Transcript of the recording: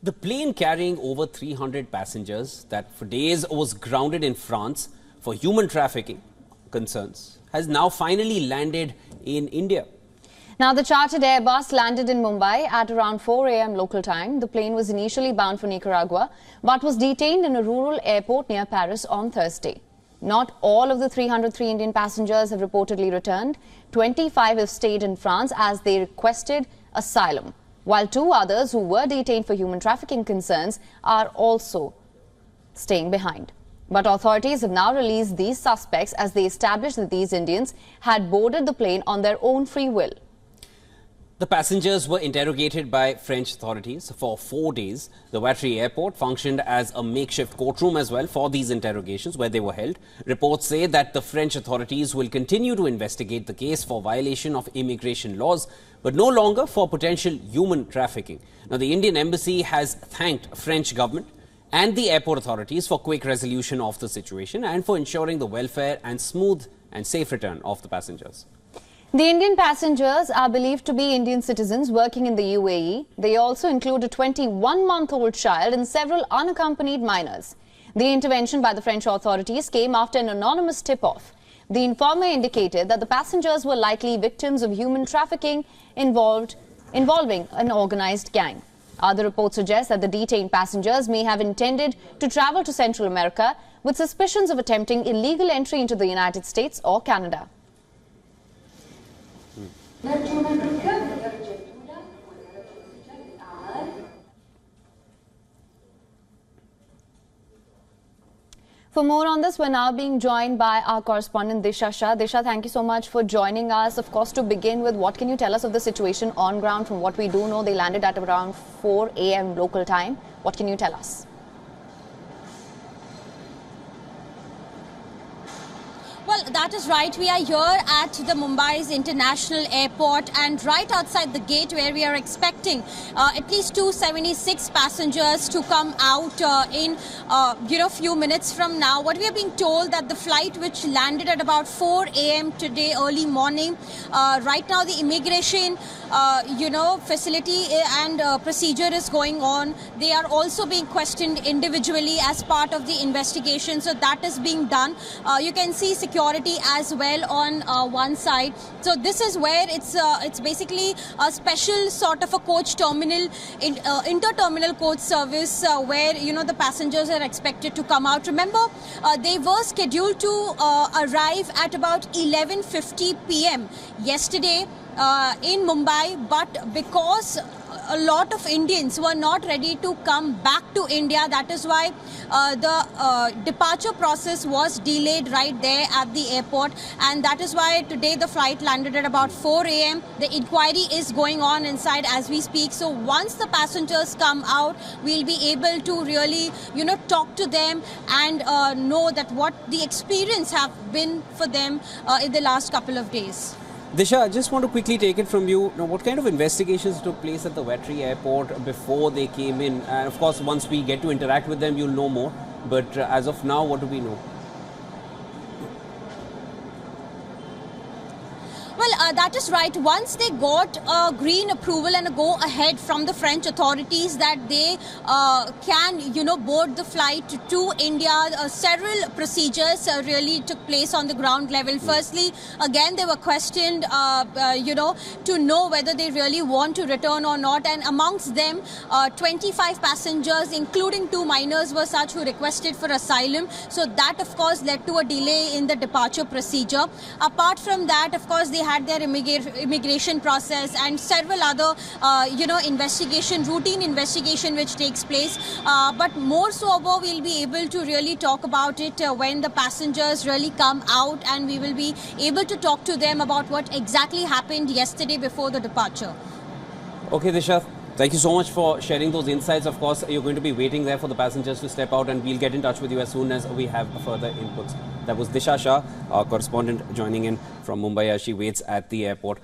The plane carrying over 300 passengers that for days was grounded in France for human trafficking concerns has now finally landed in India. Now, the chartered Airbus landed in Mumbai at around 4 a.m. local time. The plane was initially bound for Nicaragua, but was detained in a rural airport near Paris on Thursday. Not all of the 303 Indian passengers have reportedly returned. 25 have stayed in France as they requested asylum, while 2 others who were detained for human trafficking concerns are also staying behind. But authorities have now released these suspects as they established that these Indians had boarded the plane on their own free will. The passengers were interrogated by French authorities for 4 days. The Vatry airport functioned as a makeshift courtroom as well for these interrogations where they were held. Reports say that the French authorities will continue to investigate the case for violation of immigration laws, but no longer for potential human trafficking. Now, the Indian embassy has thanked French government and the airport authorities for quick resolution of the situation and for ensuring the welfare and smooth and safe return of the passengers. The Indian passengers are believed to be Indian citizens working in the UAE. They also include a 21-month-old child and several unaccompanied minors. The intervention by the French authorities came after an anonymous tip-off. The informer indicated that the passengers were likely victims of human trafficking involving an organized gang. Other reports suggest that the detained passengers may have intended to travel to Central America with suspicions of attempting illegal entry into the United States or Canada. For more on this, we're now being joined by our correspondent Disha Shah. Disha, thank you so much for joining us. Of course, to begin with, what can you tell us of the situation on ground? From what we do know, they landed at around 4 a.m. local time. What can you tell us? Well, that is right. We are here at the Mumbai's International Airport, and right outside the gate where we are expecting at least 276 passengers to come out in few minutes from now. What we are being told that the flight which landed at about 4 a.m. today early morning, right now the immigration facility and procedure is going on. They are also being questioned individually as part of the investigation. So that is being done. You can see security as well on one side. So this is where it's basically a special sort of a coach terminal, inter-terminal coach service where the passengers are expected to come out. Remember, they were scheduled to arrive at about 11:50 p.m. yesterday in Mumbai, but because a lot of Indians were not ready to come back to India, that is why the departure process was delayed right there at the airport, and that is why today the flight landed at about 4 a.m. The inquiry is going on inside as we speak. So once the passengers come out, we'll be able to really talk to them and know that what the experience have been for them in the last couple of days. Disha, I just want to quickly take it from you. Now, what kind of investigations took place at the Vatry airport before they came in? And of course, once we get to interact with them, you'll know more. But as of now, what do we know? Well, that is right. Once they got a green approval and a go-ahead from the French authorities that they can, board the flight to India, several procedures really took place on the ground level. Firstly, again, they were questioned, to know whether they really want to return or not. And amongst them, 25 passengers, including 2 minors, were such who requested for asylum. So that, of course, led to a delay in the departure procedure. Apart from that, of course, they had their immigration process and several other, routine investigation which takes place. But more so over, we'll be able to really talk about it when the passengers really come out, and we will be able to talk to them about what exactly happened yesterday before the departure. Okay, Disha, thank you so much for sharing those insights. Of course, you're going to be waiting there for the passengers to step out, and we'll get in touch with you as soon as we have further inputs. That was Disha Shah, our correspondent, joining in from Mumbai as she waits at the airport.